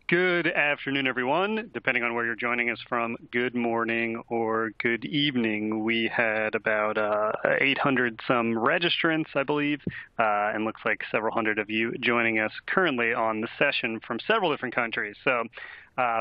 Good afternoon, everyone. Depending on where you're joining us from, good morning or good evening. We had about 800 some registrants, I believe, and looks like several hundred of you joining us currently on the session from several different countries. So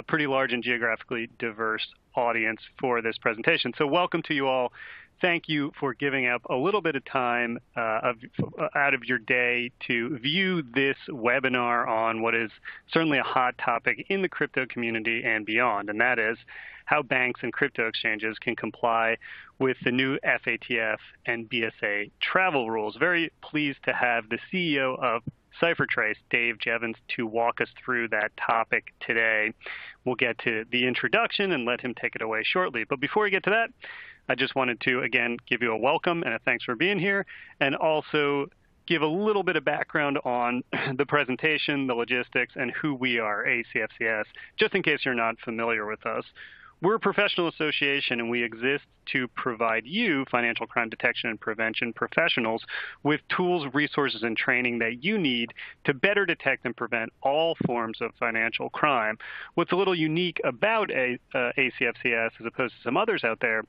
pretty large and geographically diverse audience for this presentation. So welcome to you all. Thank you for giving up a little bit of time out of your day to view this webinar on what is certainly a hot topic in the crypto community and beyond, and that is how banks and crypto exchanges can comply with the new FATF and BSA travel rules. Very pleased to have the CEO of Ciphertrace, Dave Jevans, to walk us through that topic today. We'll get to the introduction and let him take it away shortly. But before we get to that, I just wanted to, again, give you a welcome and a thanks for being here, and also give a little bit of background on the presentation, the logistics, and who we are, ACFCS, just in case you're not familiar with us. We're a professional association, and we exist to provide you, financial crime detection and prevention professionals, with tools, resources, and training that you need to better detect and prevent all forms of financial crime. What's a little unique about ACFCS, as opposed to some others out there,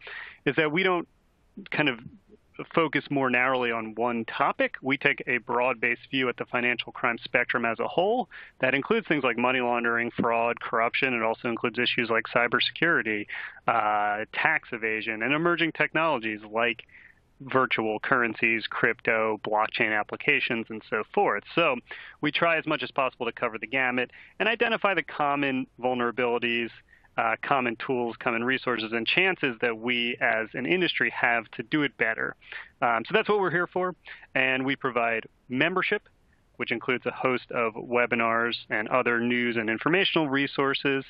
is that we don't kind of focus more narrowly on one topic. We take a broad-based view at the financial crime spectrum as a whole. That includes things like money laundering, fraud, corruption. It also includes issues like cybersecurity, tax evasion, and emerging technologies like virtual currencies, crypto, blockchain applications, and so forth. So we try as much as possible to cover the gamut and identify the common vulnerabilities, common tools, common resources, and chances that we as an industry have to do it better. So that's what we're here for. And we provide membership, which includes a host of webinars and other news and informational resources.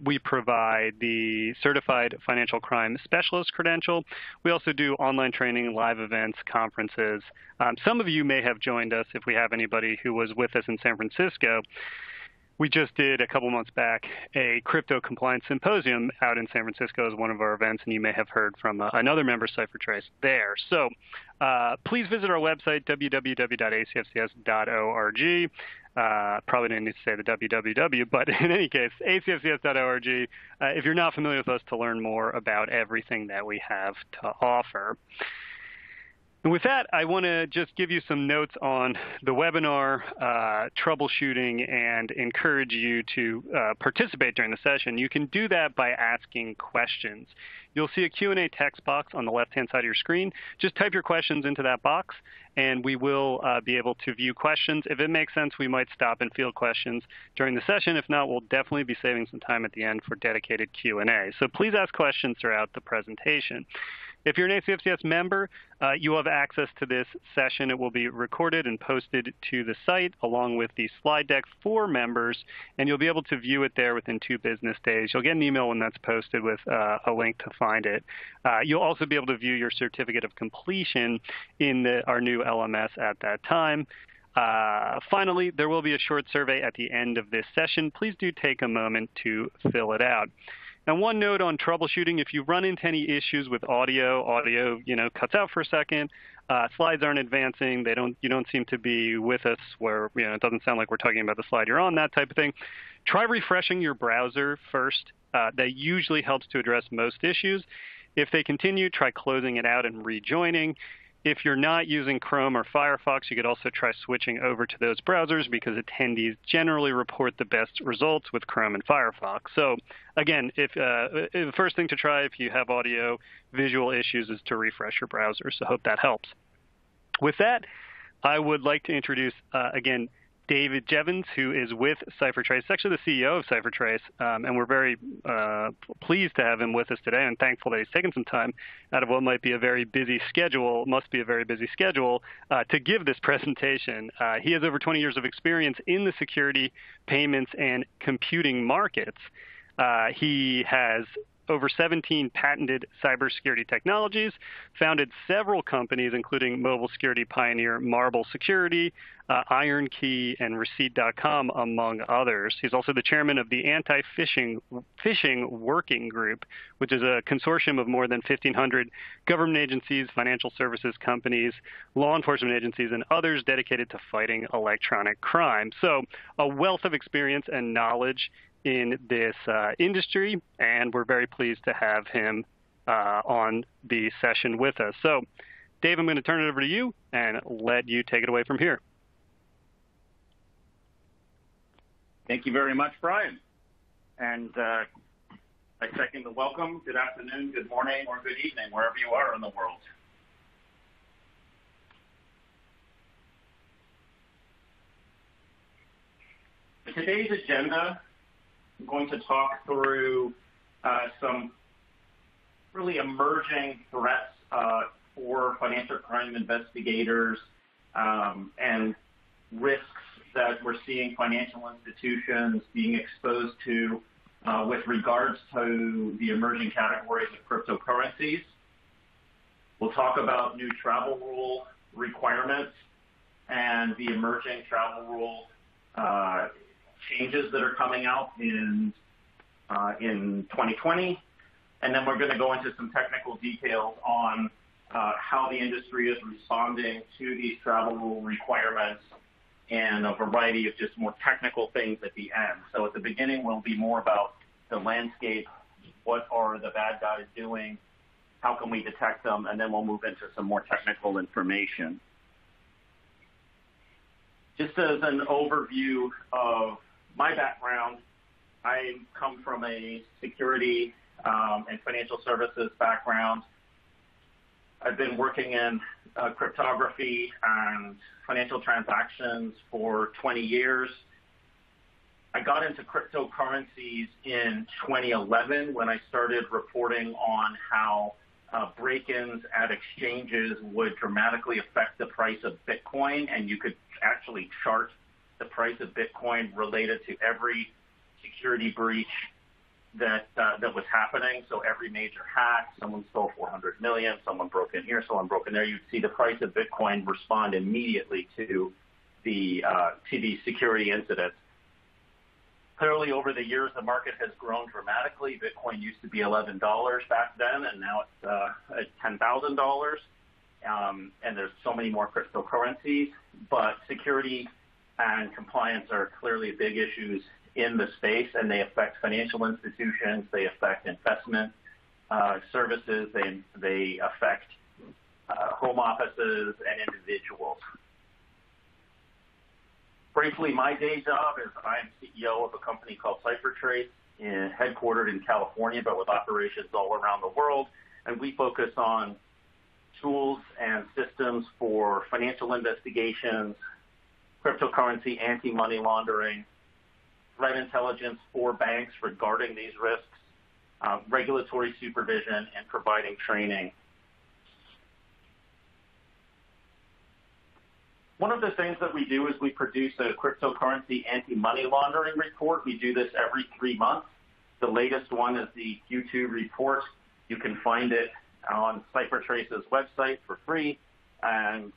We provide the Certified Financial Crime Specialist credential. We also do online training, live events, conferences. Some of you may have joined us, if we have anybody who was with us in San Francisco. We just did, a couple months back, a crypto compliance symposium out in San Francisco as one of our events, and you may have heard from another member, Ciphertrace, there. So please visit our website, www.acfcs.org. Probably didn't need to say the www, but in any case, acfcs.org, if you're not familiar with us, to learn more about everything that we have to offer. And with that, I want to just give you some notes on the webinar, troubleshooting, and encourage you to participate during the session. You can do that by asking questions. You'll see a Q&A text box on the left-hand side of your screen. Just type your questions into that box, and we will be able to view questions. If it makes sense, we might stop and field questions during the session. If not, we'll definitely be saving some time at the end for dedicated Q&A. So please ask questions throughout the presentation. If you're an ACFCS member, you have access to this session. It will be recorded and posted to the site along with the slide deck for members, and you'll be able to view it there within 2 business days. You'll get an email when that's posted with a link to find it. You'll also be able to view your certificate of completion in our new LMS at that time. Finally, there will be a short survey at the end of this session. Please do take a moment to fill it out. And one note on troubleshooting: if you run into any issues with audio, cuts out for a second, slides aren't advancing, you don't seem to be with us, where it doesn't sound like we're talking about the slide you're on, that type of thing, try refreshing your browser first. That usually helps to address most issues. If they continue, try closing it out and rejoining. If you're not using Chrome or Firefox, you could also try switching over to those browsers, because attendees generally report the best results with Chrome and Firefox. So again, the first thing to try if you have audio visual issues is to refresh your browser. So hope that helps. With that, I would like to introduce, again, David Jevans, who is with Ciphertrace, actually the CEO of Ciphertrace, and we're very pleased to have him with us today, and thankful that he's taken some time out of what must be a very busy schedule, to give this presentation. He has over 20 years of experience in the security, payments, and computing markets. He has over 17 patented cybersecurity technologies, founded several companies, including mobile security pioneer Marble Security, IronKey, and Receipt.com, among others. He's also the chairman of the Anti-Phishing Working Group, which is a consortium of more than 1,500 government agencies, financial services companies, law enforcement agencies, and others dedicated to fighting electronic crime. So a wealth of experience and knowledge in this industry, and we're very pleased to have him on the session with us. So, Dave, I'm going to turn it over to you and let you take it away from here. Thank you very much, Brian. And I second the welcome. Good afternoon, good morning, or good evening, wherever you are in the world. For today's agenda, I'm going to talk through some really emerging threats for financial crime investigators and risks that we're seeing financial institutions being exposed to with regards to the emerging categories of cryptocurrencies. We'll talk about new travel rule requirements and the emerging travel rule changes that are coming out in 2020. And then we're going to go into some technical details on how the industry is responding to these travel rule requirements and a variety of just more technical things at the end. So at the beginning, will be more about the landscape, what are the bad guys doing, how can we detect them, and then we'll move into some more technical information. Just as an overview of my background, I come from a security and financial services background. I've been working in cryptography and financial transactions for 20 years. I got into cryptocurrencies in 2011 when I started reporting on how break-ins at exchanges would dramatically affect the price of Bitcoin, and you could actually chart the price of Bitcoin related to every security breach that was happening. So every major hack, someone stole 400 million, someone broke in here, someone broke in there. You'd see the price of Bitcoin respond immediately to the security incident. Clearly, over the years, the market has grown dramatically. Bitcoin used to be $11 back then, and now it's at $10,000. And there's so many more cryptocurrencies, but security and compliance are clearly big issues in the space, and they affect financial institutions, they affect investment services, they affect home offices and individuals. Briefly, my day job is I'm CEO of a company called Ciphertrace, headquartered in California, but with operations all around the world, and we focus on tools and systems for financial investigations, cryptocurrency, anti-money laundering, threat intelligence for banks regarding these risks, regulatory supervision, and providing training. One of the things that we do is we produce a cryptocurrency anti-money laundering report. We do this every 3 months. The latest one is the Q2 report. You can find it on Ciphertrace's website for free, and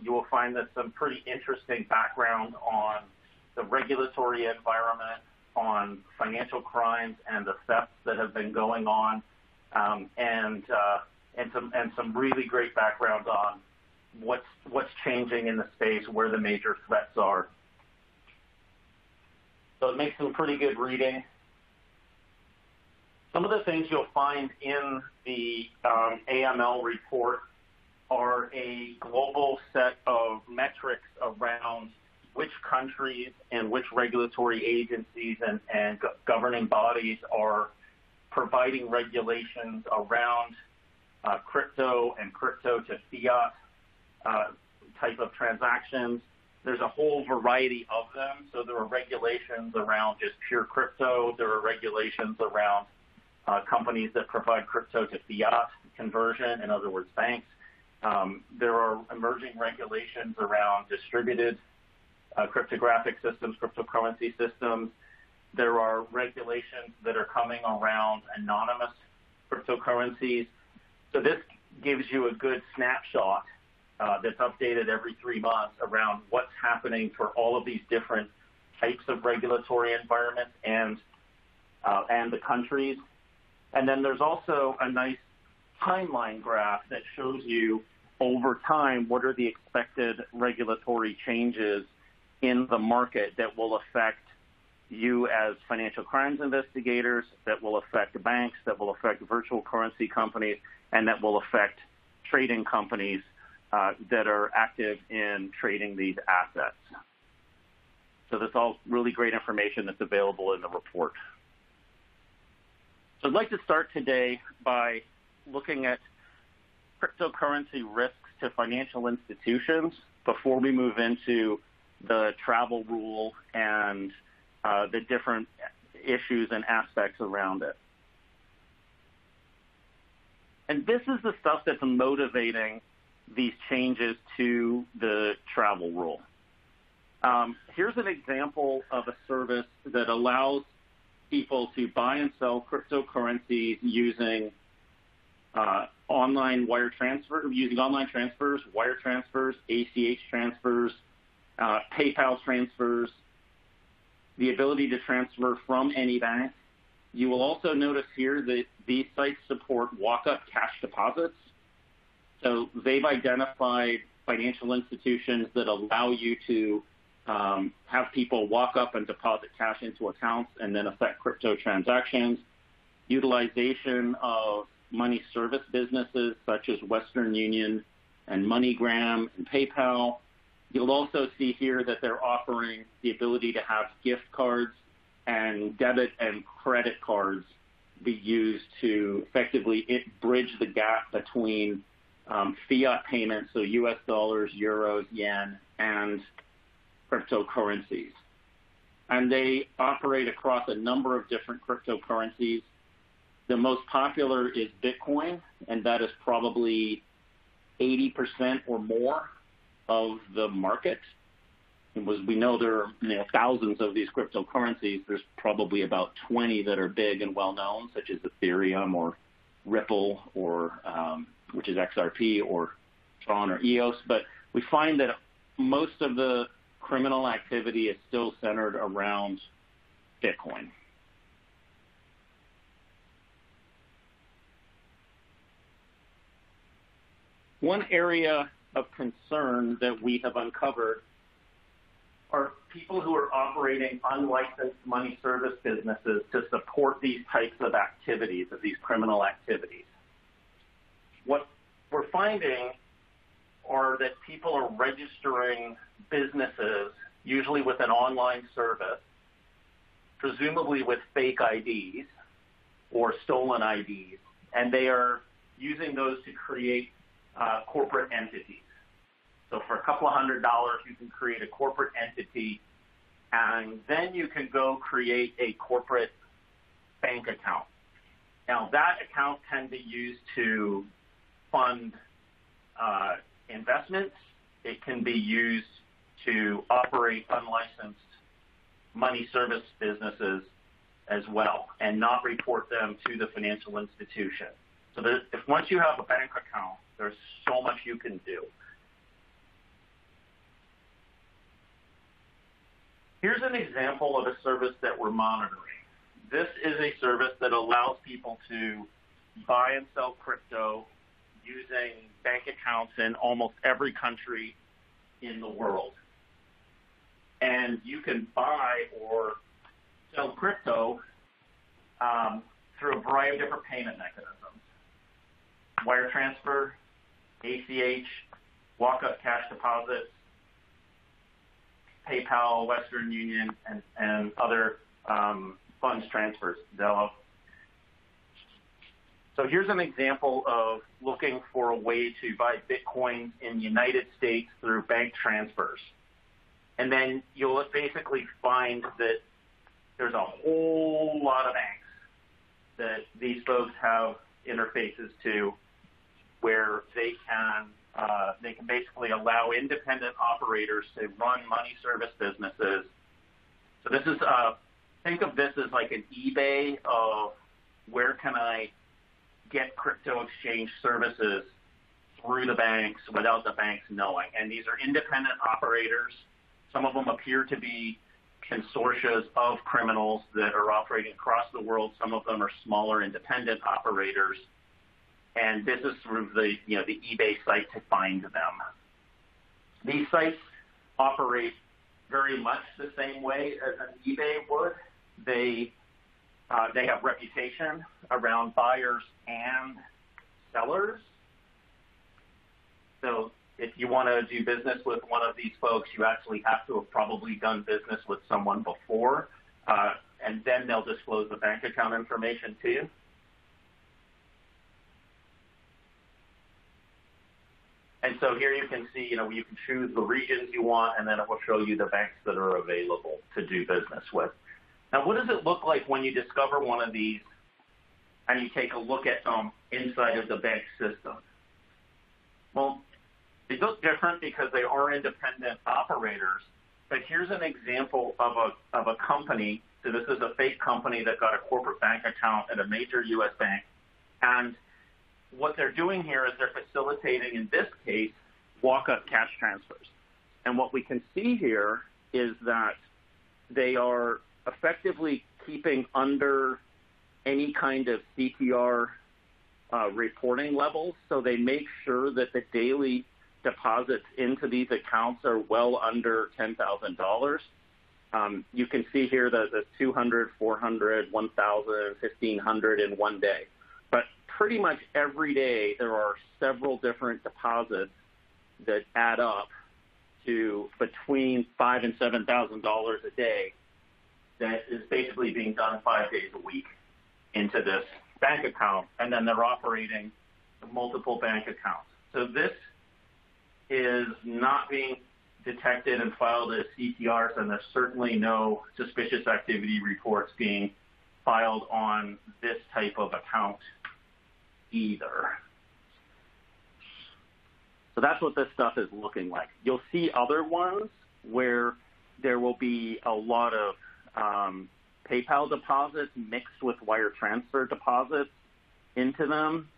you will find that some pretty interesting background on the regulatory environment, on financial crimes and the thefts that have been going on, and some really great background on what's changing in the space, where the major threats are. So it makes some pretty good reading. Some of the things you'll find in the AML report are a global set of metrics around which countries and which regulatory agencies and governing bodies are providing regulations around crypto and crypto to fiat type of transactions. There's a whole variety of them. So there are regulations around just pure crypto. There are regulations around companies that provide crypto to fiat conversion, in other words, banks. There are emerging regulations around distributed cryptographic systems, cryptocurrency systems. There are regulations that are coming around anonymous cryptocurrencies. So this gives you a good snapshot that's updated every 3 months around what's happening for all of these different types of regulatory environments and the countries. And then there's also a nice timeline graph that shows you over time what are the expected regulatory changes in the market that will affect you as financial crimes investigators, that will affect banks, that will affect virtual currency companies, and that will affect trading companies that are active in trading these assets. So that's all really great information that's available in the report. So I'd like to start today by looking at cryptocurrency risks to financial institutions before we move into the travel rule and the different issues and aspects around it. And this is the stuff that's motivating these changes to the travel rule. Here's an example of a service that allows people to buy and sell cryptocurrencies using online transfers, wire transfers, ACH transfers, PayPal transfers, the ability to transfer from any bank. You will also notice here that these sites support walk-up cash deposits. So they've identified financial institutions that allow you to have people walk up and deposit cash into accounts and then affect crypto transactions. Utilization of money service businesses such as Western Union and MoneyGram and PayPal. You'll also see here that they're offering the ability to have gift cards and debit and credit cards be used to effectively bridge the gap between fiat payments, so US dollars, euros, yen, and cryptocurrencies. And they operate across a number of different cryptocurrencies. The most popular is Bitcoin, and that is probably 80% or more of the market. And as we know, there are thousands of these cryptocurrencies. There's probably about 20 that are big and well-known, such as Ethereum or Ripple, or which is XRP, or Tron or EOS. But we find that most of the criminal activity is still centered around Bitcoin. One area of concern that we have uncovered are people who are operating unlicensed money service businesses to support these types of activities, of these criminal activities. What we're finding are that people are registering businesses, usually with an online service, presumably with fake IDs or stolen IDs, and they are using those to create corporate entities. So for a couple of $100, you can create a corporate entity, and then you can go create a corporate bank account. Now, that account can be used to fund investments. It can be used to operate unlicensed money service businesses as well and not report them to the financial institution. So if once you have a bank account, there's so much you can do. Here's an example of a service that we're monitoring. This is a service that allows people to buy and sell crypto using bank accounts in almost every country in the world. And you can buy or sell crypto through a variety of different payment mechanisms. Wire transfer, ACH, walk-up cash deposits, PayPal, Western Union, and other funds transfers, Zelle. So here's an example of looking for a way to buy Bitcoin in the United States through bank transfers. And then you'll basically find that there's a whole lot of banks that these folks have interfaces to, where they can basically allow independent operators to run money service businesses. So this is think of this as like an eBay of where can I get crypto exchange services through the banks without the banks knowing. And these are independent operators. Some of them appear to be consortia of criminals that are operating across the world. Some of them are smaller independent operators. And this is through the eBay site to find them. These sites operate very much the same way as an eBay would. They have reputation around buyers and sellers. So if you want to do business with one of these folks, you actually have to have probably done business with someone before, and then they'll disclose the bank account information to you. And so here you can see, you can choose the regions you want, and then it will show you the banks that are available to do business with. Now, what does it look like when you discover one of these and you take a look at them inside of the bank system? Well, they look different because they are independent operators, but here's an example of a company. So this is a fake company that got a corporate bank account at a major U.S. bank, and what they're doing here is they're facilitating, in this case, walk-up cash transfers. And what we can see here is that they are effectively keeping under any kind of CTR reporting levels, so they make sure that the daily deposits into these accounts are well under $10,000. You can see here the 200, 400, 1,000, 1,500 in one day. But pretty much every day there are several different deposits that add up to between $5,000 and $7,000 a day that is basically being done 5 days a week into this bank account, and then they're operating multiple bank accounts. So this is not being detected and filed as CTRs, and there's certainly no suspicious activity reports being filed on this type of account either. So that's what this stuff is looking like. You'll see other ones where there will be a lot of PayPal deposits mixed with wire transfer deposits into them,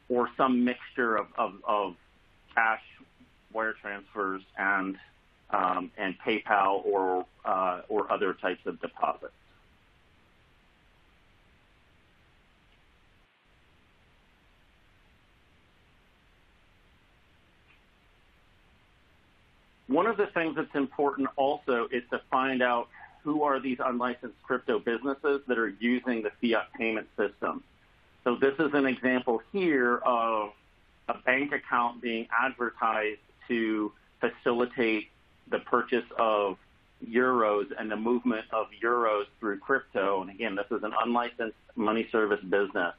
or some mixture of cash, wire transfers, and PayPal or other types of deposits. One of the things that's important also is to find out who are these unlicensed crypto businesses that are using the fiat payment system. So this is an example here of a bank account being advertised to facilitate the purchase of euros and the movement of euros through crypto. And again, this is an unlicensed money service business.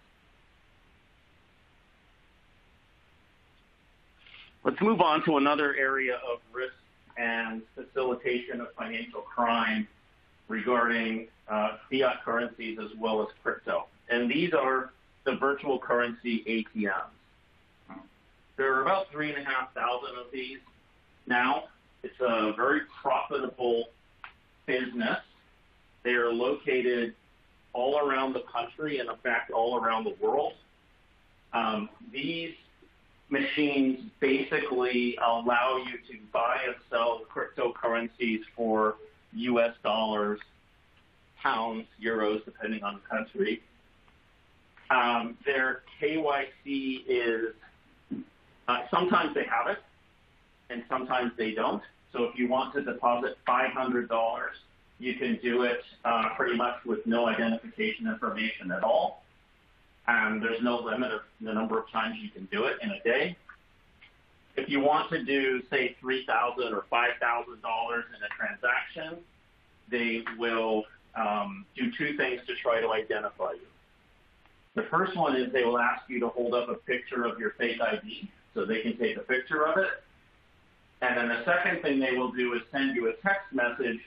Let's move on to another area of risk and facilitation of financial crime regarding fiat currencies as well as crypto. And these are the virtual currency ATMs. There are about 3,500 of these now. It's a very profitable business. They are located all around the country and, in fact, all around the world. These machines basically allow you to buy and sell cryptocurrencies for U.S. dollars, pounds, euros, depending on the country. Their KYC is, sometimes they have it, and sometimes they don't. So if you want to deposit $500, you can do it pretty much with no identification information at all. There's no limit of the number of times you can do it in a day. If you want to do, say, $3,000 or $5,000 in a transaction, they will do two things to try to identify you. The first one is they will ask you to hold up a picture of your fake ID so they can take a picture of it. And then the second thing they will do is send you a text message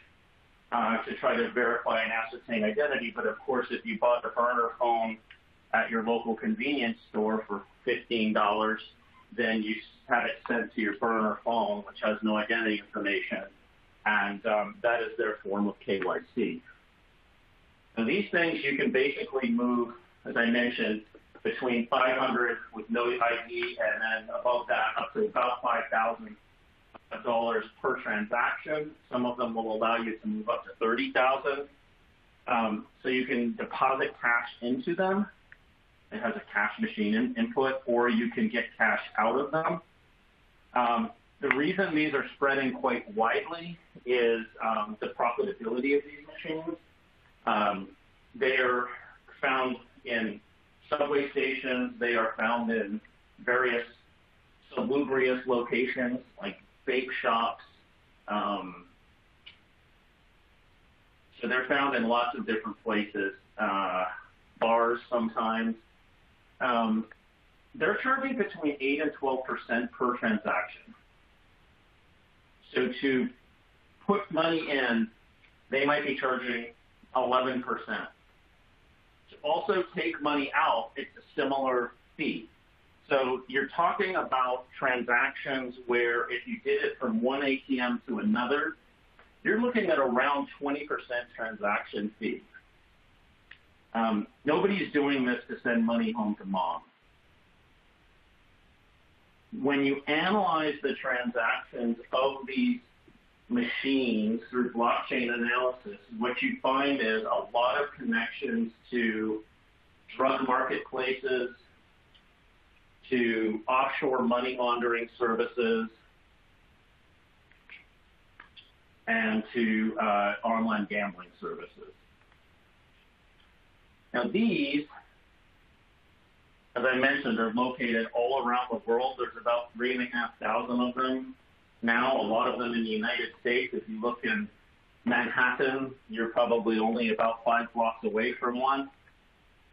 to try to verify and ascertain identity. But, of course, if you bought the burner phone at your local convenience store for $15, then you have it sent to your burner phone, which has no identity information, and that is their form of KYC. So these things you can basically move, as I mentioned, between 500 with no ID and then above that up to about $5,000 per transaction. Some of them will allow you to move up to $30,000. So you can deposit cash into them. It has a cash machine input, or you can get cash out of them. The reason these are spreading quite widely is the profitability of these machines. They are found in subway stations. They are found in various salubrious locations like bake shops. So they're found in lots of different places, bars sometimes. They're charging between 8 and 12% per transaction. So to put money in, they might be charging 11%. To also take money out, it's a similar fee. So you're talking about transactions where if you did it from one ATM to another, you're looking at around 20% transaction fee. Nobody's doing this to send money home to mom. When you analyze the transactions of these machines through blockchain analysis, what you find is a lot of connections to drug marketplaces, to offshore money laundering services, and to online gambling services. Now these, as I mentioned, are located all around the world. There's about 3,500 of them now, a lot of them in the United States. If you look in Manhattan, you're probably only about 5 blocks away from one.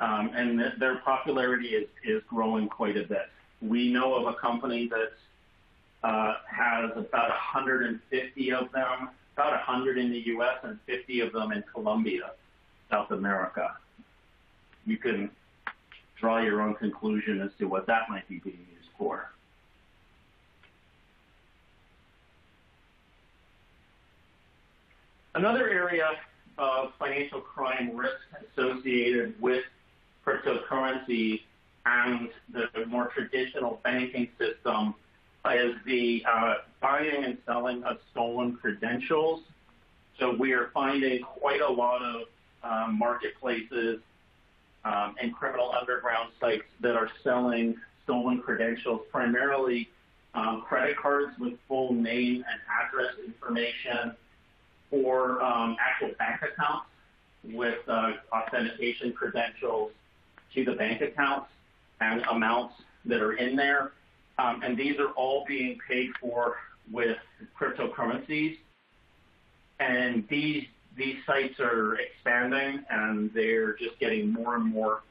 And their popularity is growing quite a bit. We know of a company that has about 150 of them, about 100 in the U.S. and 50 of them in Colombia, South America. You can draw your own conclusion as to what that might be being used for. Another area of financial crime risk associated with cryptocurrency and the more traditional banking system is the buying and selling of stolen credentials. So we are finding quite a lot of marketplaces and criminal underground sites that are selling stolen credentials, primarily credit cards with full name and address information, or actual bank accounts with authentication credentials to the bank accounts and amounts that are in there. And these are all being paid for with cryptocurrencies. And these sites are expanding, and they're just getting more and more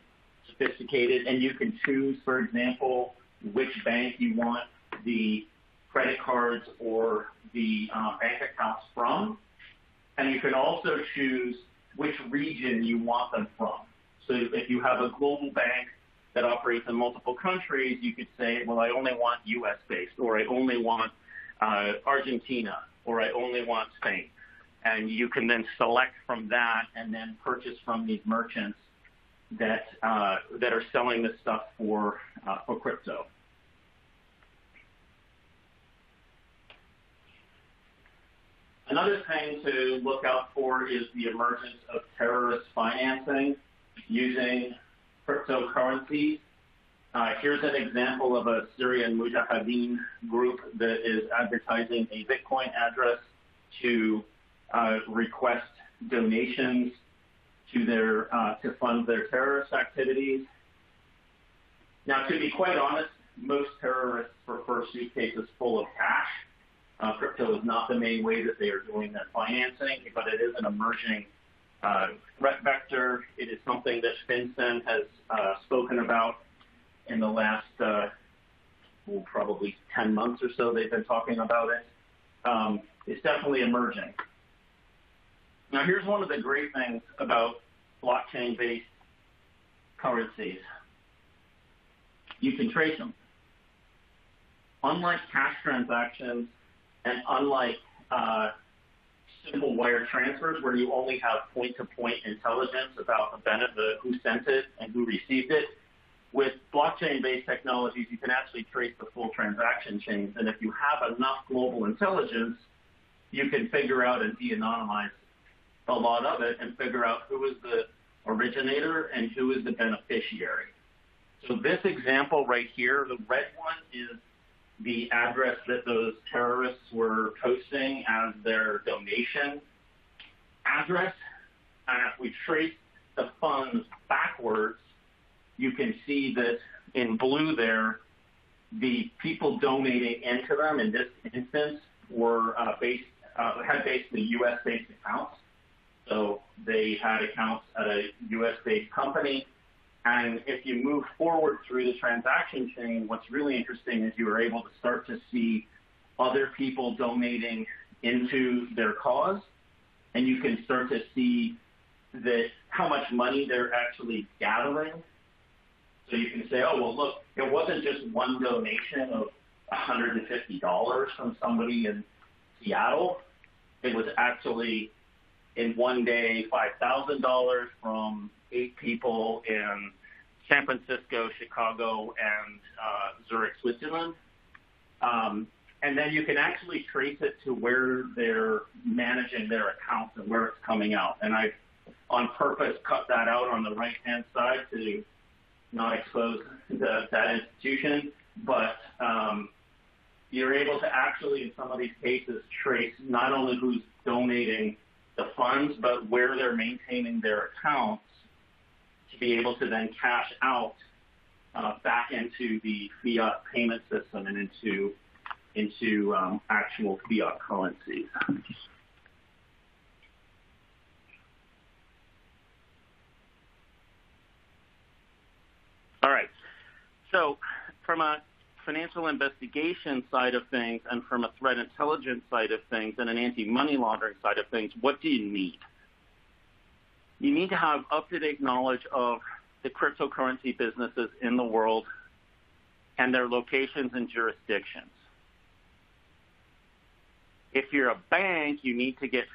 sophisticated. And you can choose, for example, which bank you want the credit cards or the bank accounts from. And you can also choose which region you want them from. So if you have a global bank that operates in multiple countries, you could say, well, I only want US-based, or I only want Argentina, or I only want Spain. And you can then select from that and then purchase from these merchants that are selling this stuff for crypto. Another thing to look out for is the emergence of terrorist financing using cryptocurrencies. Here's an example of a Syrian Mujahideen group that is advertising a Bitcoin address to request donations to their to fund their terrorist activities. Now, to be quite honest, most terrorists prefer suitcases full of cash. Crypto is not the main way that they are doing their financing, but it is an emerging threat vector. It is something that FinCEN has spoken about in the last probably 10 months or so. They've been talking about it. It's definitely emerging. Now, here's one of the great things about blockchain-based currencies. You can trace them. Unlike cash transactions and unlike simple wire transfers where you only have point-to-point intelligence about the benefit, who sent it and who received it. With blockchain-based technologies, you can actually trace the full transaction chains, and if you have enough global intelligence, you can figure out and de-anonymize a lot of it and figure out who is the originator and who is the beneficiary. So this example right here, the red one is the address that those terrorists were posting as their donation address. And if we trace the funds backwards, you can see that in blue there, the people donating into them in this instance were had basically U.S.-based accounts. So they had accounts at a U.S.-based company. And if you move forward through the transaction chain, what's really interesting is you are able to start to see other people donating into their cause, and you can start to see that how much money they're actually gathering. So you can say, oh, well, look, it wasn't just one donation of $150 from somebody in Seattle. It was actually, in one day, $5,000 from 8 people in San Francisco, Chicago, and Zurich, Switzerland. And then you can actually trace it to where they're managing their accounts and where it's coming out. And I, on purpose, cut that out on the right-hand side to not expose that institution. But you're able to actually, in some of these cases, trace not only who's donating the funds, but where they're maintaining their accounts to be able to then cash out back into the fiat payment system and into actual fiat currencies. All right. So from a financial investigation side of things and from a threat intelligence side of things and an anti-money laundering side of things, what do you need? You need to have up-to-date knowledge of the cryptocurrency businesses in the world and their locations and jurisdictions. If you're a bank, you need to get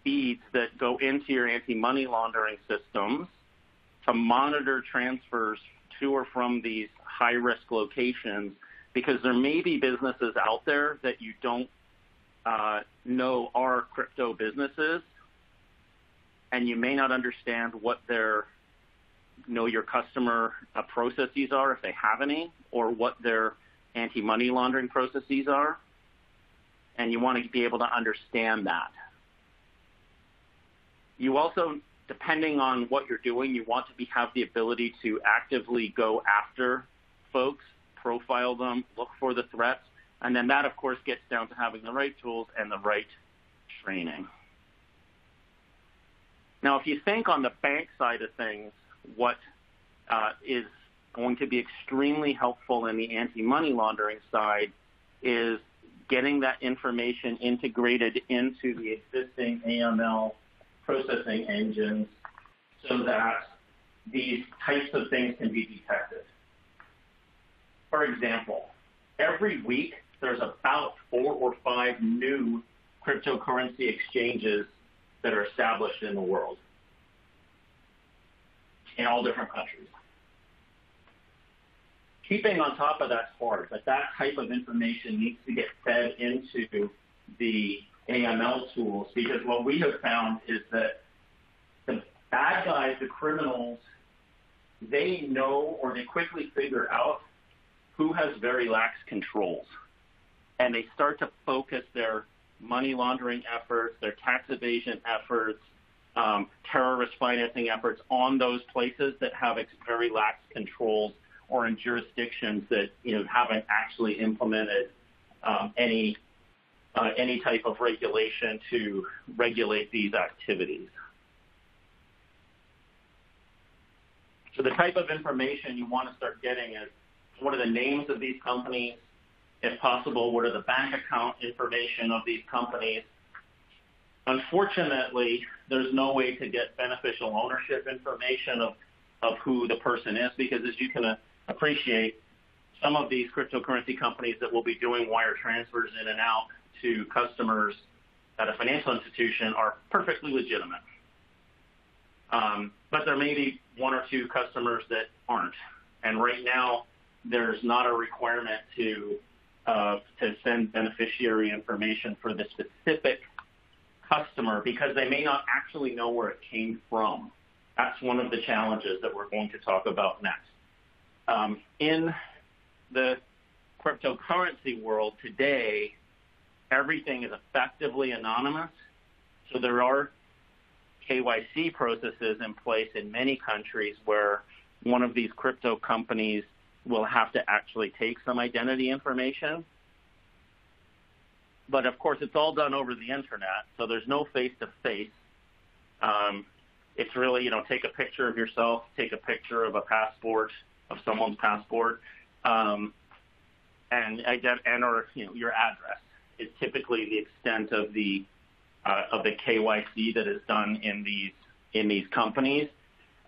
feeds that go into your anti-money laundering systems to monitor transfers to or from these high-risk locations, because there may be businesses out there that you don't know are crypto businesses, and you may not understand what their know your customer processes are, if they have any, or what their anti-money laundering processes are, and you want to be able to understand that. You also, depending on what you're doing, you want to have the ability to actively go after folks, profile them, look for the threats, and then that, of course, gets down to having the right tools and the right training. Now, if you think on the bank side of things, what is going to be extremely helpful in the anti-money laundering side is getting that information integrated into the existing AML processing engines so that these types of things can be detected. For example, every week there's about 4 or 5 new cryptocurrency exchanges that are established in the world, in all different countries. Keeping on top of that's hard, but that type of information needs to get fed into the AML tools, because what we have found is that the bad guys, the criminals, they know or they quickly figure out who has very lax controls. And they start to focus their money laundering efforts, their tax evasion efforts, terrorist financing efforts on those places that have very lax controls, or in jurisdictions that haven't actually implemented any type of regulation to regulate these activities. So the type of information you want to start getting is, what are the names of these companies? If possible, what are the bank account information of these companies? Unfortunately, there's no way to get beneficial ownership information of who the person is, because as you can appreciate, some of these cryptocurrency companies that will be doing wire transfers in and out to customers at a financial institution are perfectly legitimate. But there may be one or two customers that aren't. And right now, there's not a requirement to send beneficiary information for the specific customer because they may not actually know where it came from. That's one of the challenges that we're going to talk about next. In the cryptocurrency world today, everything is effectively anonymous. So there are KYC processes in place in many countries where one of these crypto companies will have to actually take some identity information. But of course, it's all done over the internet, so there's no face-to-face. It's really, take a picture of yourself, take a picture of a passport, of someone's passport, and or your address is typically the extent of the KYC that is done in these companies.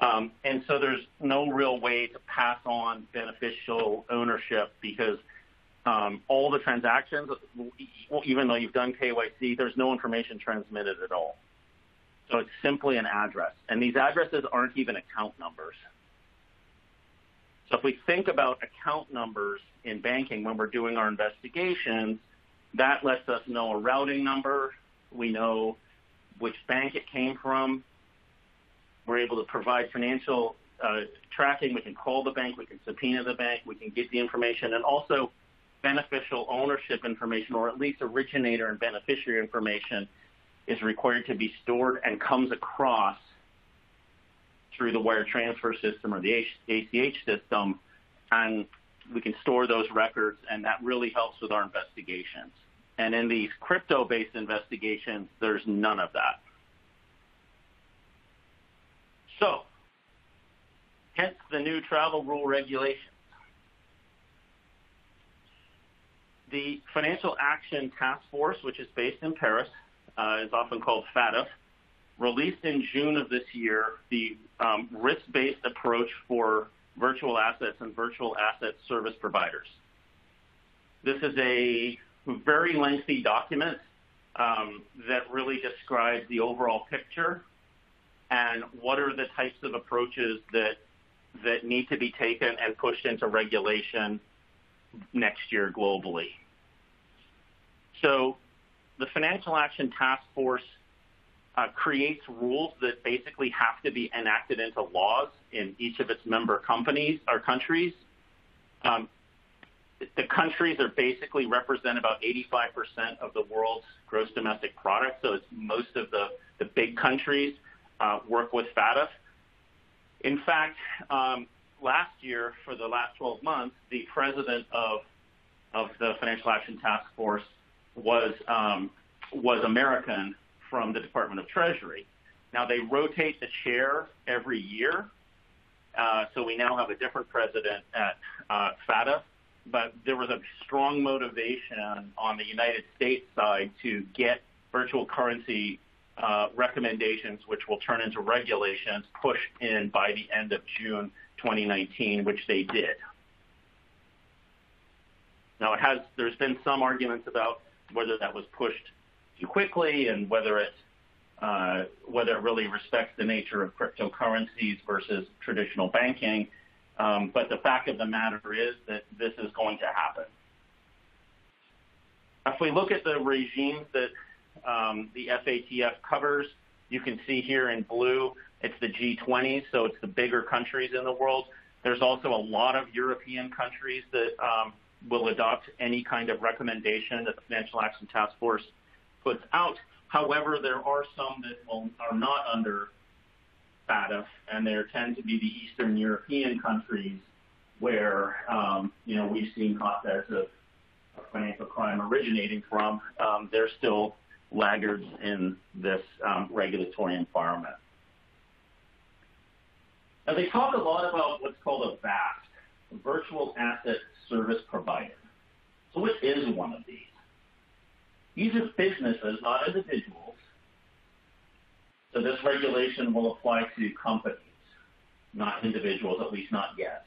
And so there's no real way to pass on beneficial ownership because all the transactions, even though you've done KYC, there's no information transmitted at all. So it's simply an address. And these addresses aren't even account numbers. So if we think about account numbers in banking when we're doing our investigations, that lets us know a routing number. We know which bank it came from. We're able to provide financial tracking. We can call the bank. We can subpoena the bank. We can get the information. And also beneficial ownership information, or at least originator and beneficiary information, is required to be stored and comes across through the wire transfer system or the ACH system. And we can store those records, and that really helps with our investigations. And in these crypto-based investigations, there's none of that. So, hence the new travel rule regulations. The Financial Action Task Force, which is based in Paris, is often called FATF, released in June of this year the risk-based approach for virtual assets and virtual asset service providers. This is a very lengthy document that really describes the overall picture and what are the types of approaches that need to be taken and pushed into regulation next year globally. So the Financial Action Task Force creates rules that basically have to be enacted into laws in each of its member companies or countries. The countries are basically represent about 85% of the world's gross domestic product, so it's most of the big countries work with FATF. In fact, last year, for the last 12 months, the president of the Financial Action Task Force was American from the Department of Treasury. Now, they rotate the chair every year, so we now have a different president at FATF, but there was a strong motivation on the United States side to get virtual currency recommendations, which will turn into regulations, pushed in by the end of June 2019, which they did. Now, there's been some arguments about whether that was pushed too quickly and whether it really respects the nature of cryptocurrencies versus traditional banking. But the fact of the matter is that this is going to happen. If we look at the regimes that the FATF covers, you can see here in blue, it's the G20, so it's the bigger countries in the world. There's also a lot of European countries that will adopt any kind of recommendation that the Financial Action Task Force puts out. However, there are some that are not under FATF, and there tend to be the Eastern European countries where we've seen concepts of financial crime originating from. They're still laggards in this regulatory environment. Now, they talk a lot about what's called a VASP, a Virtual Asset Service Provider. So what is one of these? These are businesses, not individuals. So this regulation will apply to companies, not individuals, at least not yet.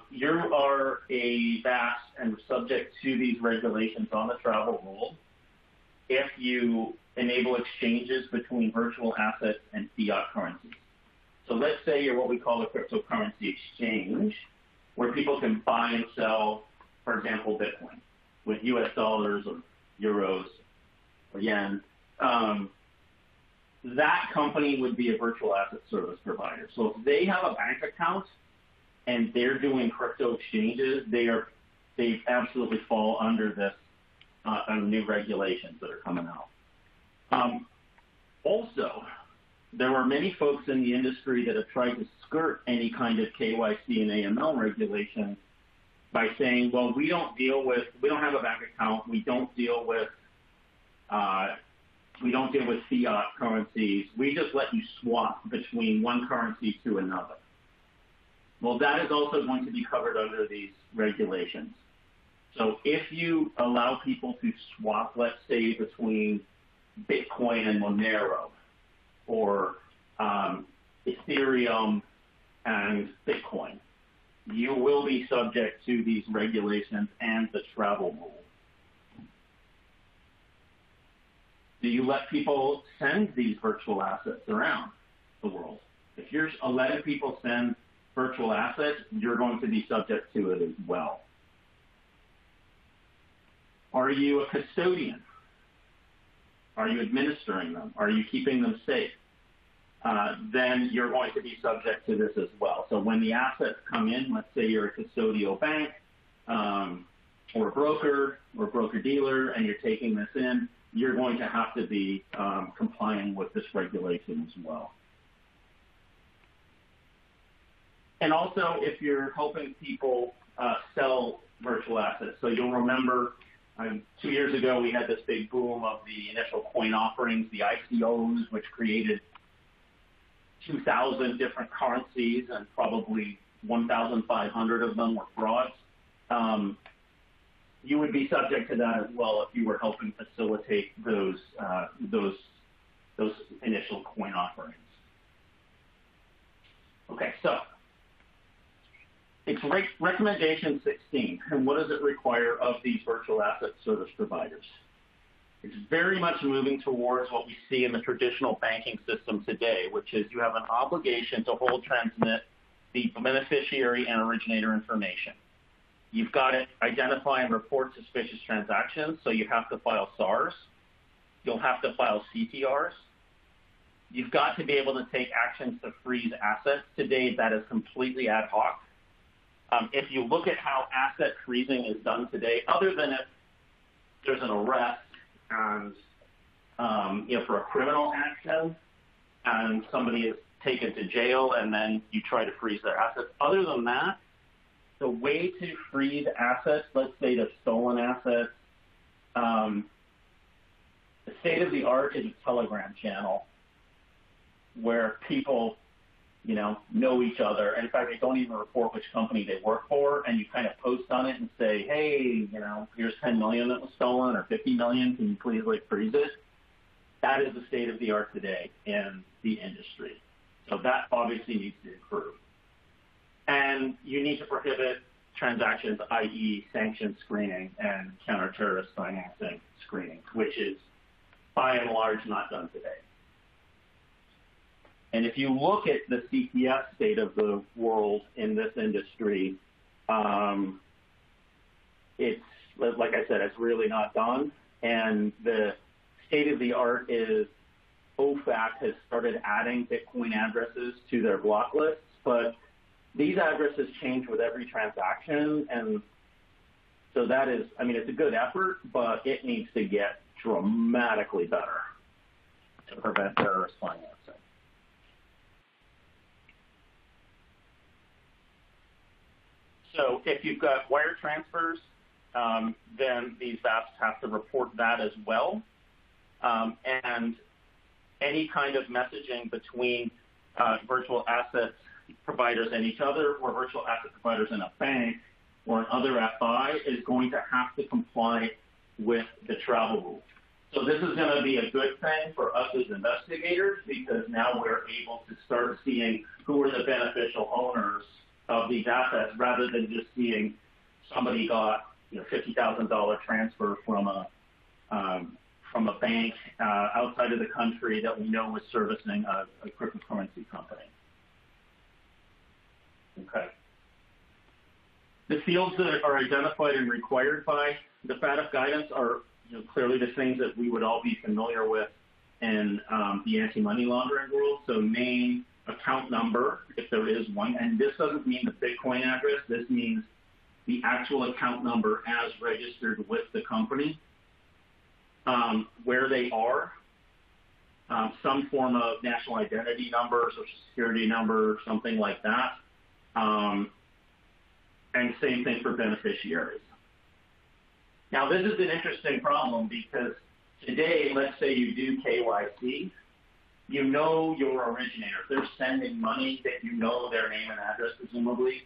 You are a VASP and subject to these regulations on the travel rule. if you enable exchanges between virtual assets and fiat currencies. So let's say you're what we call a cryptocurrency exchange, where people can buy and sell, for example, Bitcoin with US dollars or euros or yen. That company would be a virtual asset service provider. So if they have a bank account and they're doing crypto exchanges, they absolutely fall under this new regulations that are coming out. Also, there are many folks in the industry that have tried to skirt any kind of KYC and AML regulation by saying, well, we don't have a bank account, we don't deal with fiat currencies, we just let you swap between one currency to another. Well, that is also going to be covered under these regulations. So if you allow people to swap, let's say, between Bitcoin and Monero, or Ethereum and Bitcoin, you will be subject to these regulations and the travel rule. Do you let people send these virtual assets around the world? If you're letting people send virtual assets, you're going to be subject to it as well. Are you a custodian? Are you administering them? Are you keeping them safe? Then you're going to be subject to this as well. So when the assets come in, let's say you're a custodial bank or a broker or broker-dealer, and you're taking this in, you're going to have to be complying with this regulation as well. And also, if you're helping people sell virtual assets, so you'll remember 2 years ago we had this big boom of the initial coin offerings, the ICOs, which created 2,000 different currencies, and probably 1,500 of them were frauds. You would be subject to that as well if you were helping facilitate those initial coin offerings. Okay, so it's recommendation 16, and what does it require of these virtual asset service providers? It's very much moving towards what we see in the traditional banking system today, which is you have an obligation to transmit the beneficiary and originator information. You've got to identify and report suspicious transactions, so you have to file SARs. You'll have to file CTRs. You've got to be able to take actions to freeze assets. Today, that is completely ad hoc. If you look at how asset freezing is done today, other than if there's an arrest and for a criminal action and somebody is taken to jail and then you try to freeze their assets, other than that, the way to freeze assets, let's say the stolen assets, the state of the art is a Telegram channel where people know each other. In fact, they don't even report which company they work for, and you kind of post on it and say, hey, here's 10 million that was stolen, or 50 million, can you please freeze it? That is the state of the art today in the industry. So that obviously needs to improve. And you need to prohibit transactions, i.e. sanction screening and counter-terrorist financing screening, which is by and large not done today. And if you look at the CTF state of the world in this industry, it's, like I said, it's really not done. And the state of the art is OFAC has started adding Bitcoin addresses to their block lists, but these addresses change with every transaction. And so that is, it's a good effort, but it needs to get dramatically better to prevent terrorist financing. So if you've got wire transfers, then these VASPs have to report that as well. And any kind of messaging between virtual asset providers and each other, or virtual asset providers in a bank or another FI, is going to have to comply with the travel rules. So this is going to be a good thing for us as investigators, because now we're able to start seeing who are the beneficial owners of these assets, rather than just seeing somebody got $50,000 transfer from from a bank outside of the country that we know is servicing a cryptocurrency company. Okay. The fields that are identified and required by the FATF guidance are clearly the things that we would all be familiar with in the anti-money laundering rules. So name, account number, if there is one, and this doesn't mean the Bitcoin address. This means the actual account number as registered with the company, where they are, some form of national identity number, social security number, something like that, and same thing for beneficiaries. Now, this is an interesting problem because today, let's say you do KYC, you know your originator. If they're sending money, that you know their name and address, presumably,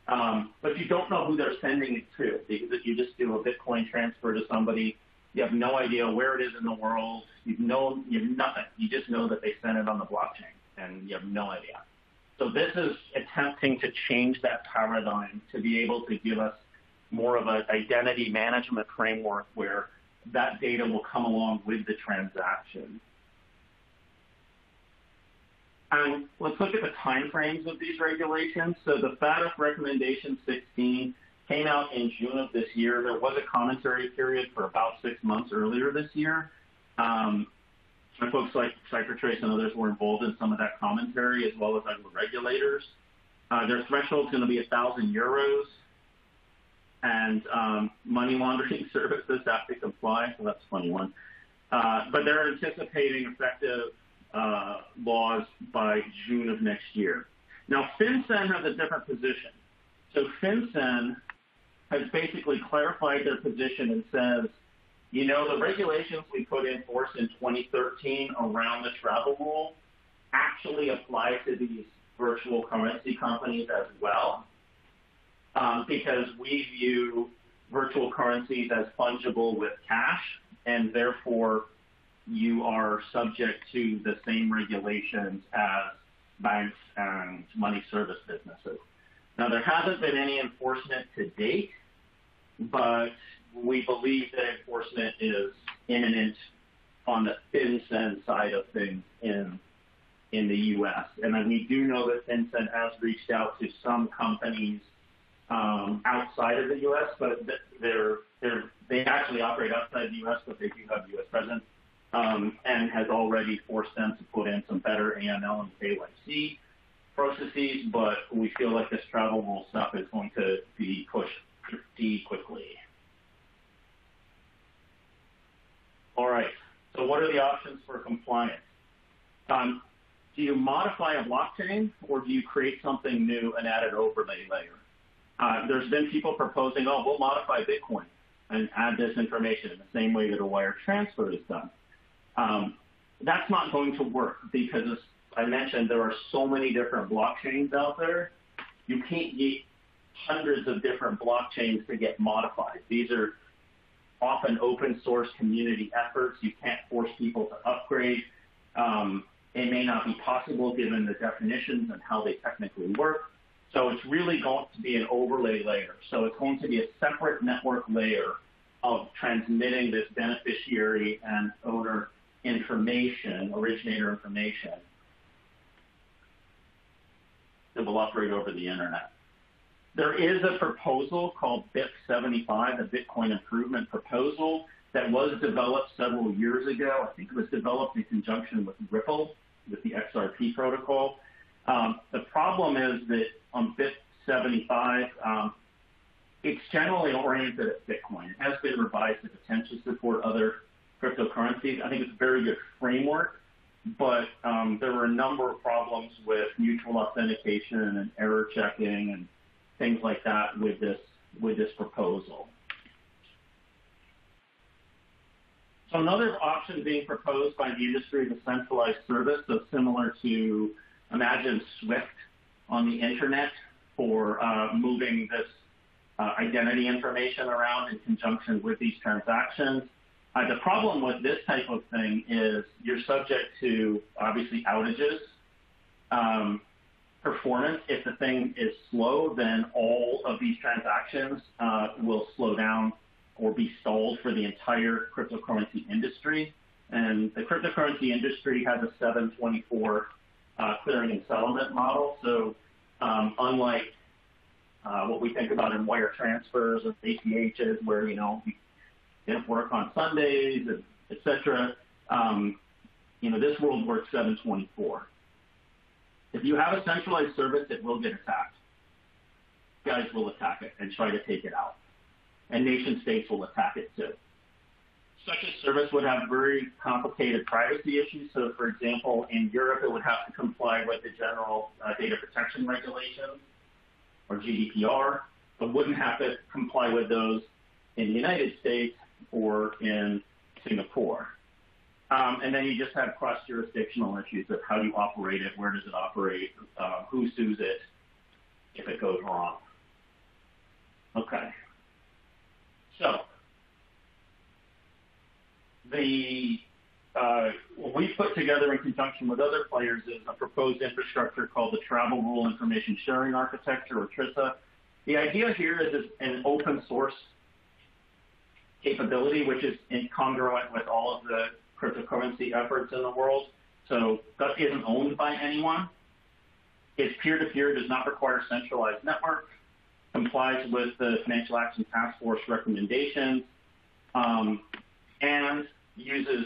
but you don't know who they're sending it to because if you just do a Bitcoin transfer to somebody, you have no idea where it is in the world. You have nothing. You just know that they sent it on the blockchain, and you have no idea. So this is attempting to change that paradigm to be able to give us more of an identity management framework where that data will come along with the transaction. And let's look at the time frames of these regulations. So the FATF Recommendation 16 came out in June of this year. There was a commentary period for about 6 months earlier this year. And folks like Ciphertrace and others were involved in some of that commentary, as well as other regulators. Their threshold is going to be €1,000, and money laundering services have to comply, so that's a funny one. But they're anticipating effective laws by June of next year. Now, FinCEN has a different position. So FinCEN has basically clarified their position and says, the regulations we put in force in 2013 around the travel rule actually apply to these virtual currency companies as well, because we view virtual currencies as fungible with cash, and therefore you are subject to the same regulations as banks and money service businesses. Now, there hasn't been any enforcement to date, but we believe that enforcement is imminent on the FinCEN side of things in the U.S. And then we do know that FinCEN has reached out to some companies outside of the U.S., but they actually operate outside the U.S., but they do have U.S. presence, and has already forced them to put in some better AML and KYC processes, but we feel like this travel rule stuff is going to be pushed pretty quickly. All right, so what are the options for compliance? Do you modify a blockchain, or do you create something new and add an overlay layer? There's been people proposing, we'll modify Bitcoin and add this information in the same way that a wire transfer is done. That's not going to work because, as I mentioned, there are so many different blockchains out there. You can't get hundreds of different blockchains to get modified. These are often open source community efforts. You can't force people to upgrade. It may not be possible given the definitions and how they technically work. So it's really going to be an overlay layer. So it's going to be a separate network layer of transmitting this beneficiary and owner information, originator information, that will operate over the internet. There is a proposal called BIP 75, a Bitcoin Improvement Proposal, that was developed several years ago. I think it was developed in conjunction with Ripple, with the XRP protocol. The problem is that on BIP 75, it's generally oriented at Bitcoin. It has been revised to potentially support other cryptocurrencies. I think it's a very good framework, but there were a number of problems with mutual authentication and error checking and things like that with this proposal. So another option being proposed by the industry is a centralized service, so similar to, imagine SWIFT on the internet for moving this identity information around in conjunction with these transactions. The problem with this type of thing is you're subject to, obviously, outages. Performance, if the thing is slow, then all of these transactions will slow down or be stalled for the entire cryptocurrency industry. And the cryptocurrency industry has a 724 clearing and settlement model. So unlike what we think about in wire transfers or ACHs, where, you don't work on Sundays, et cetera, this world works 724. If you have a centralized service, it will get attacked. Guys will attack it and try to take it out. And nation states will attack it too. Such a service would have very complicated privacy issues. So, for example, in Europe, it would have to comply with the General Data Protection Regulations, or GDPR, but wouldn't have to comply with those in the United States or in Singapore. And then you just have cross-jurisdictional issues of how do you operate it, where does it operate, who sues it if it goes wrong. Okay. So what we put together in conjunction with other players is a proposed infrastructure called the Travel Rule Information Sharing Architecture, or TRISA. The idea here is an open source capability, which is incongruent with all of the cryptocurrency efforts in the world. So that isn't owned by anyone. It's peer-to-peer, does not require centralized network, complies with the Financial Action Task Force recommendations, and uses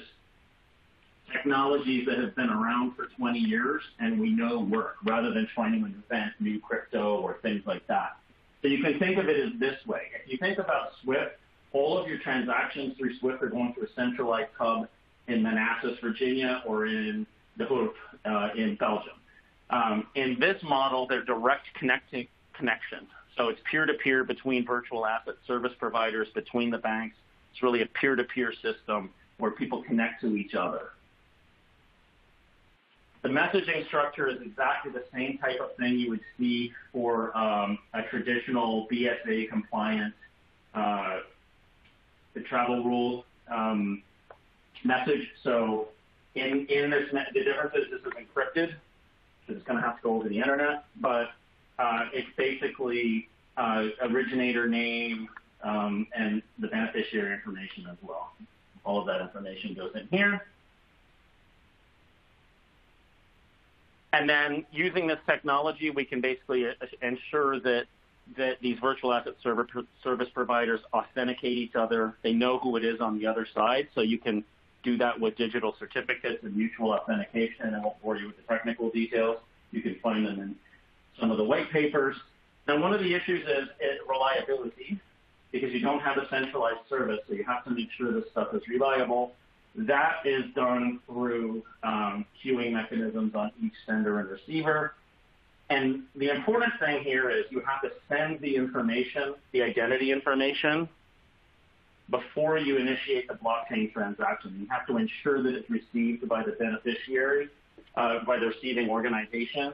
technologies that have been around for 20 years and we know work, rather than trying to invent new crypto or things like that. So you can think of it as this way. If you think about SWIFT, all of your transactions through SWIFT are going to a centralized hub in Manassas, Virginia, or in the Hoop in Belgium. In this model, they're direct connections. So it's peer-to-peer between virtual asset service providers, between the banks. It's really a peer-to-peer system where people connect to each other. The messaging structure is exactly the same type of thing you would see for a traditional BSA compliant the travel rule message. So in this, the difference is this is encrypted, so it's going to have to go over the internet, but it's basically originator name and the beneficiary information as well. All of that information goes in here. And then using this technology, we can basically ensure that these virtual asset service providers authenticate each other. They know who it is on the other side, so you can do that with digital certificates and mutual authentication. I won't bore you with the technical details. You can find them in some of the white papers. Now, one of the issues is reliability, because you don't have a centralized service, so you have to make sure this stuff is reliable. That is done through queuing mechanisms on each sender and receiver. And the important thing here is you have to send the information, the identity information, before you initiate the blockchain transaction. You have to ensure that it's received by the beneficiary, by the receiving organization,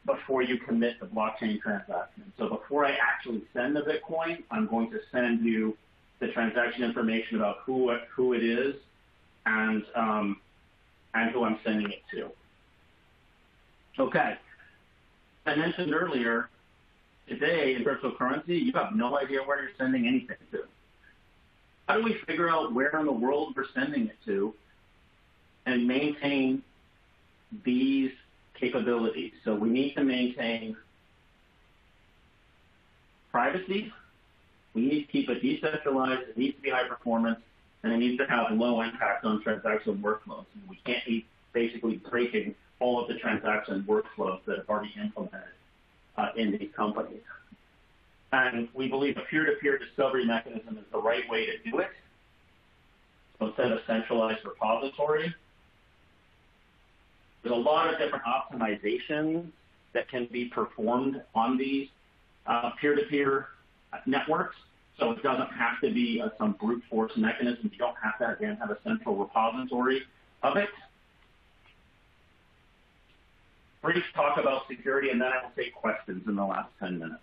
before you commit the blockchain transaction. So before I actually send the Bitcoin, I'm going to send you the transaction information about who it is and who I'm sending it to. Okay. I mentioned earlier, today in cryptocurrency, you have no idea where you're sending anything to. How do we figure out where in the world we're sending it to and maintain these capabilities? So we need to maintain privacy. We need to keep it decentralized. It needs to be high performance, and it needs to have low impact on transaction workflows. And we can't be basically breaking all of the transaction workflows that have already implemented in these companies. And we believe a peer-to-peer discovery mechanism is the right way to do it. So instead of centralized repository, there's a lot of different optimizations that can be performed on these peer-to-peer networks. So it doesn't have to be some brute force mechanism. You don't have to, again, have a central repository of it. Brief talk about security, and then I will take questions in the last 10 minutes.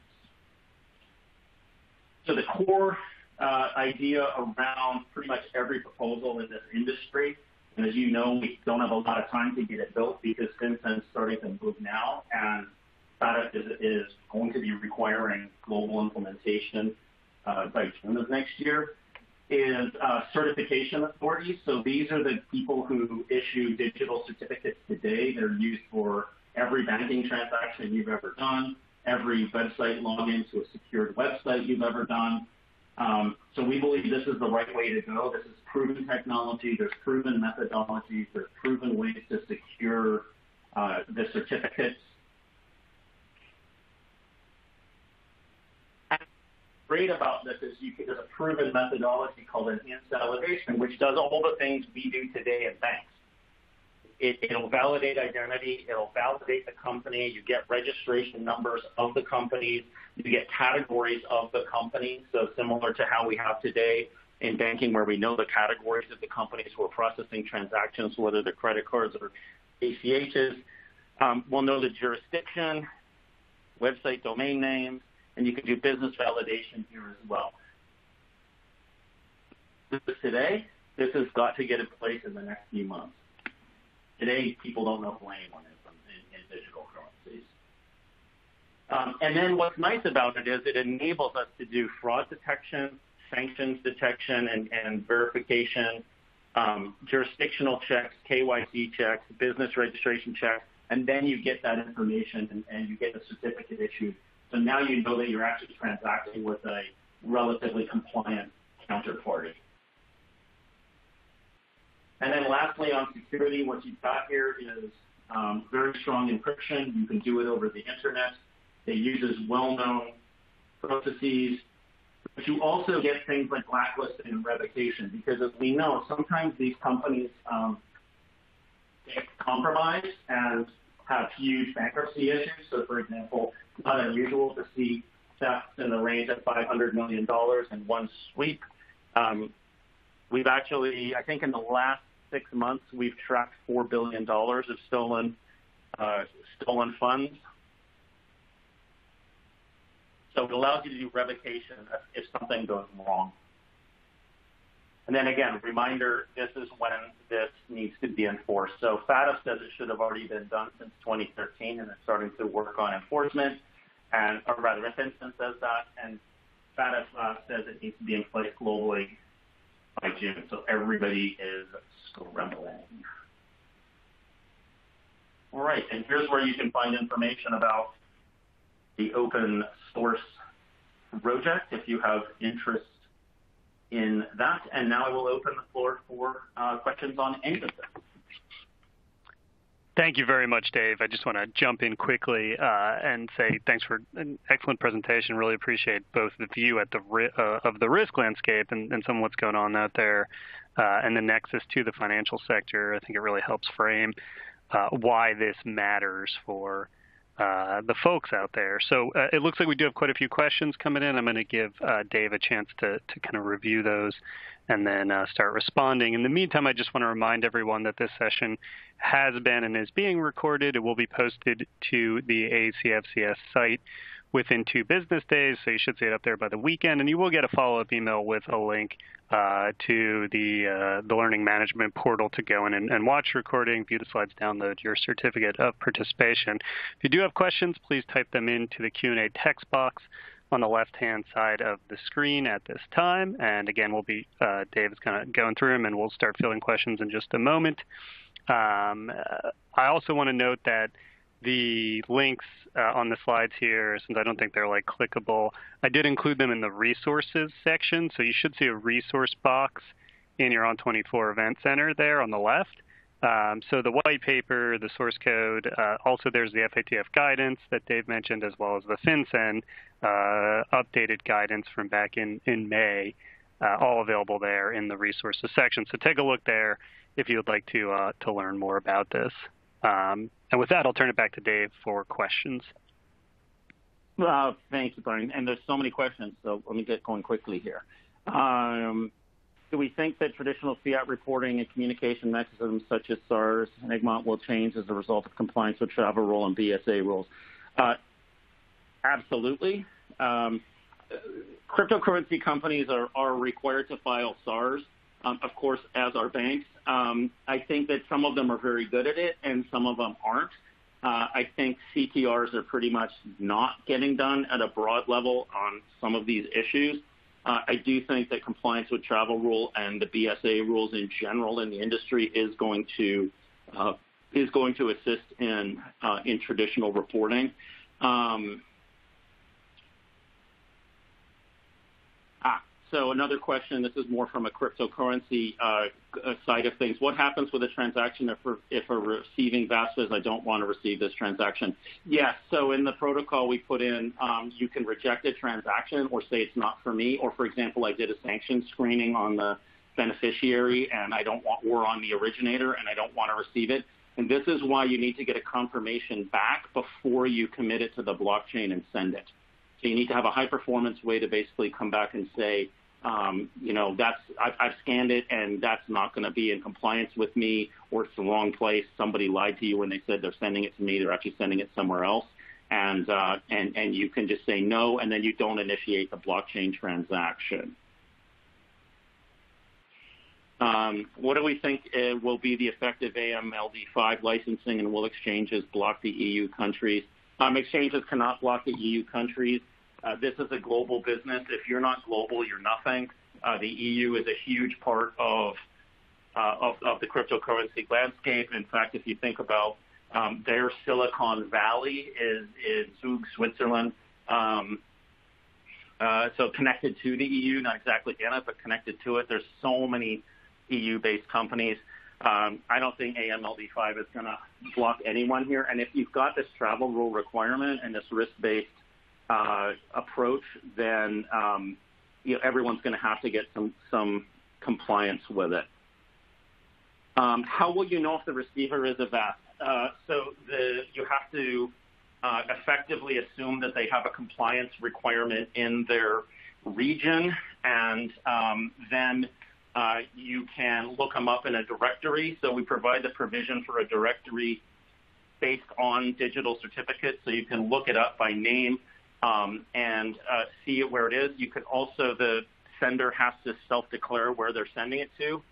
So the core idea around pretty much every proposal in this industry, and as you know, we don't have a lot of time to get it built because FinCEN is starting to move now, and FATF is going to be requiring global implementation by June of next year. is certification authorities. So these are the people who issue digital certificates today. They're used for every banking transaction you've ever done, every website login to a secured website you've ever done. So we believe this is the right way to go. This is proven technology. There's proven methodologies. There's proven ways to secure the certificates. Great about this is there's a proven methodology called an invalidation, which does all the things we do today in banks. It'll validate identity. It'll validate the company. You get registration numbers of the companies. You get categories of the company. So similar to how we have today in banking, where we know the categories of the companies who are processing transactions, whether they're credit cards or ACHs. We'll know the jurisdiction, website domain names, and you can do business validation here as well. Today, this has got to get in place in the next few months. Today, people don't know who anyone is in digital currencies. And then what's nice about it is it enables us to do fraud detection, sanctions detection and verification, jurisdictional checks, KYC checks, business registration checks, and then you get that information and you get the certificate issued. So now you know that you're actually transacting with a relatively compliant counterparty. And then lastly, on security, what you've got here is very strong encryption. You can do it over the internet. It uses well-known processes. But you also get things like blacklisting and revocation, because as we know, sometimes these companies get compromised and have huge bankruptcy issues. So, for example, it's not unusual to see thefts in the range of $500 million in one sweep. We've actually, I think in the last 6 months, we've tracked $4 billion of stolen funds. So it allows you to do revocation if something goes wrong. And then again, reminder, this is when this needs to be enforced. So FATF says it should have already been done since 2013, and it's starting to work on enforcement. Or rather, FinCEN says that, and FATF says it needs to be in place globally by June. So everybody is scrambling. All right, and here's where you can find information about the open source project if you have interest in that. And now I will open the floor for questions on any of this. Thank you very much, Dave. I just want to jump in quickly and say thanks for an excellent presentation. Really appreciate both the view at of the risk landscape and some of what's going on out there and the nexus to the financial sector. I think it really helps frame why this matters for the folks out there. So it looks like we do have quite a few questions coming in. I'm going to give Dave a chance to kind of review those and then start responding. In the meantime, I just want to remind everyone that this session has been and is being recorded. It will be posted to the ACFCS site within 2 business days, so you should see it up there by the weekend, and you will get a follow-up email with a link to the learning management portal to go in and watch the recording, view the slides, download your certificate of participation. If you do have questions, please type them into the Q&A text box on the left-hand side of the screen at this time. And again, we'll be, Dave is kind of going through them, and we'll start fielding questions in just a moment. I also want to note that the links on the slides here, since I don't think they're like clickable, I did include them in the resources section. So you should see a resource box in your On24 Event Center there on the left. So the white paper, the source code, also there's the FATF guidance that Dave mentioned, as well as the FinCEN updated guidance from back in May, all available there in the resources section. So take a look there if you would like to learn more about this. And with that, I'll turn it back to Dave for questions. Thank you, Brian. And there's so many questions, so let me get going quickly here. Do we think that traditional fiat reporting and communication mechanisms such as SARS and Egmont will change as a result of compliance with travel rule and BSA rules? Absolutely. Cryptocurrency companies are required to file SARS, of course, as are banks. I think that some of them are very good at it and some of them aren't. I think CTRs are pretty much not getting done at a broad level on some of these issues. I do think that compliance with travel rule and the BSA rules in general in the industry is going to assist in traditional reporting. So another question, this is more from a cryptocurrency side of things. What happens with a transaction if a receiving VASP says, I don't want to receive this transaction? Yes, so in the protocol we put in, you can reject a transaction or say it's not for me. Or for example, I did a sanction screening on the beneficiary and or on the originator and I don't want to receive it. And this is why you need to get a confirmation back before you commit it to the blockchain and send it. So you need to have a high-performance way to basically come back and say, I've scanned it and that's not going to be in compliance with me, or it's the wrong place. Somebody lied to you when they said they're sending it to me. They're actually sending it somewhere else. And you can just say no, and then you don't initiate the blockchain transaction. What do we think will be the effective AMLD5 licensing, and will exchanges block the EU countries? Exchanges cannot block the EU countries. This is a global business. If you're not global, you're nothing. The EU is a huge part of the cryptocurrency landscape. In fact, if you think about their Silicon Valley is Zug, Switzerland. So connected to the EU, not exactly in it, but connected to it. There's so many EU-based companies. I don't think AMLD5 is going to block anyone here. And if you've got this travel rule requirement and this risk-based approach, then everyone's going to have to get some compliance with it. How will you know if the receiver is a VASP? You have to effectively assume that they have a compliance requirement in their region, and then you can look them up in a directory. So we provide the provision for a directory based on digital certificates, so you can look it up by name and see it where it is. You could also, the sender has to self-declare where they're sending it to.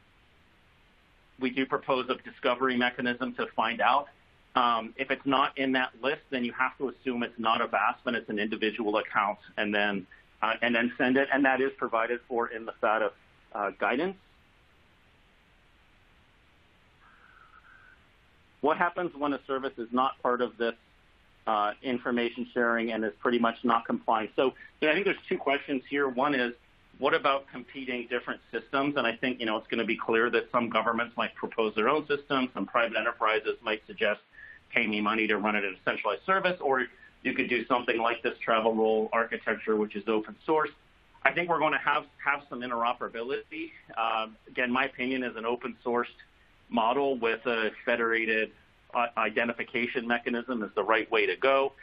We do propose a discovery mechanism to find out. If it's not in that list, then you have to assume it's not a VASP and it's an individual account, and then send it. And that is provided for in the FATF guidance. What happens when a service is not part of this information sharing and is pretty much not complying? So I think there's two questions here. One is, what about competing different systems? And I think, it's going to be clear that some governments might propose their own system. Some private enterprises might suggest, pay me money to run it in a centralized service, or you could do something like this travel rule architecture, which is open source. I think we're going to have some interoperability. Again, my opinion is an open sourced model with a federated identification mechanism is the right way to go.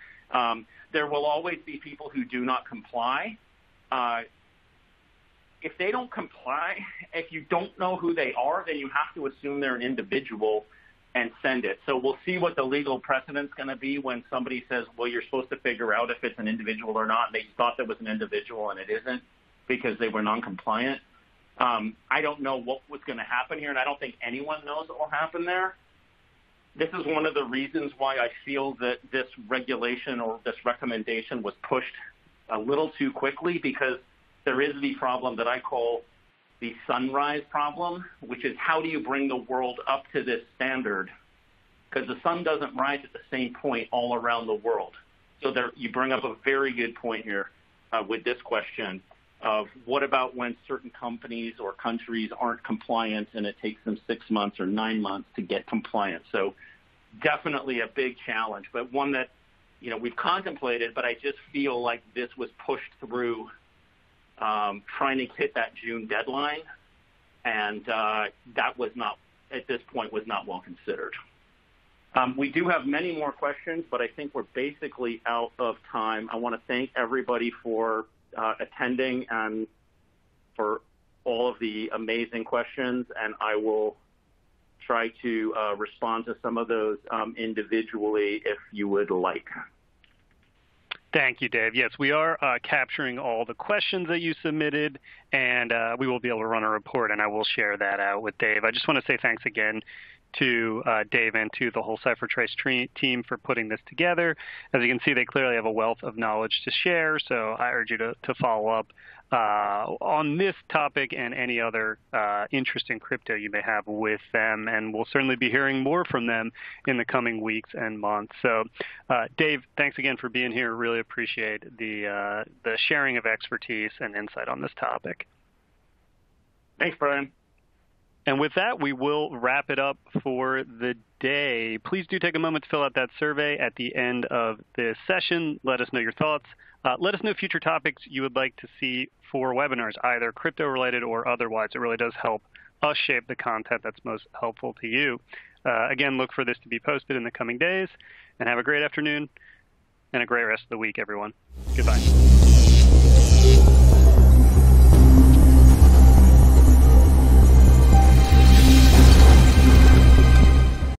There will always be people who do not comply. If they don't comply, if you don't know who they are, then you have to assume they're an individual and send it. So we'll see what the legal precedent's going to be when somebody says, well, you're supposed to figure out if it's an individual or not, and they thought there was an individual and it isn't because they were non-compliant. I don't know what was going to happen here, and I don't think anyone knows what will happen there. This is one of the reasons why I feel that this regulation or this recommendation was pushed a little too quickly, because there is the problem that I call the sunrise problem, which is how do you bring the world up to this standard? Because the sun doesn't rise at the same point all around the world. So you bring up a very good point here with this question of what about when certain companies or countries aren't compliant and it takes them 6 months or 9 months to get compliant. So definitely a big challenge, but one that we've contemplated, but I just feel like this was pushed through trying to hit that June deadline, and that was not, at this point, was not well considered. We do have many more questions, but I think we're basically out of time. I want to thank everybody for attending and for all of the amazing questions, and I will try to respond to some of those individually if you would like. Thank you, Dave. Yes, we are capturing all the questions that you submitted, and we will be able to run a report, and I will share that out with Dave. I just want to say thanks again to Dave and to the whole Ciphertrace team for putting this together. As you can see, they clearly have a wealth of knowledge to share, so I urge you to follow up on this topic and any other interest in crypto you may have with them. And we'll certainly be hearing more from them in the coming weeks and months. So, Dave, thanks again for being here. Really appreciate the sharing of expertise and insight on this topic. Thanks, Brian. And with that, we will wrap it up for the day. Please do take a moment to fill out that survey at the end of this session. Let us know your thoughts. Let us know future topics you would like to see for webinars, either crypto-related or otherwise. It really does help us shape the content that's most helpful to you. Again, look for this to be posted in the coming days. And have a great afternoon and a great rest of the week, everyone. Goodbye.